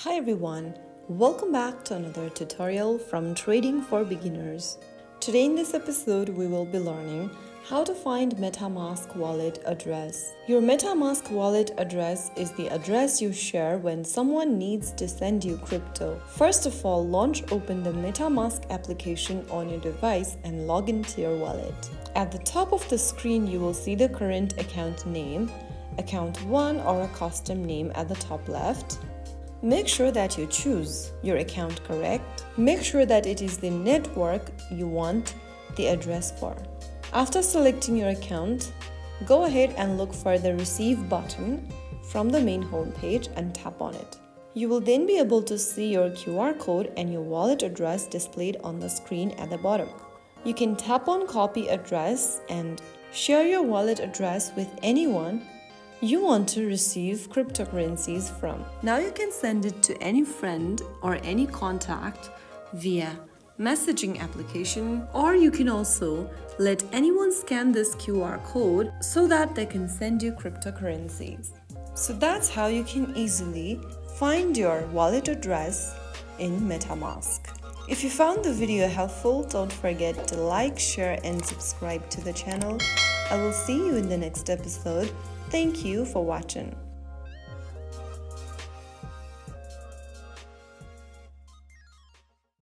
Hi everyone, welcome back to another tutorial from Trading for Beginners. Today in this episode we will be learning how to find MetaMask wallet address. Your MetaMask wallet address is the address you share when someone needs to send you crypto. First of all, open the MetaMask application on your device and log into your wallet. At the top of the screen you will see the current account name, account 1 or a custom name at the top left. Make sure that you choose your account correct. Make sure that it is the network you want the address for. After selecting your account, go ahead and look for the Receive button from the main homepage and tap on it. You will then be able to see your QR code and your wallet address displayed on the screen at the bottom. You can tap on Copy Address and share your wallet address with anyone you want to receive cryptocurrencies from. Now you can send it to any friend or any contact via messaging application, or you can also let anyone scan this QR code so that they can send you cryptocurrencies. So that's how you can easily find your wallet address in MetaMask. If you found the video helpful, don't forget to like, share and subscribe to the channel. I will see you in the next episode. Thank you for watching.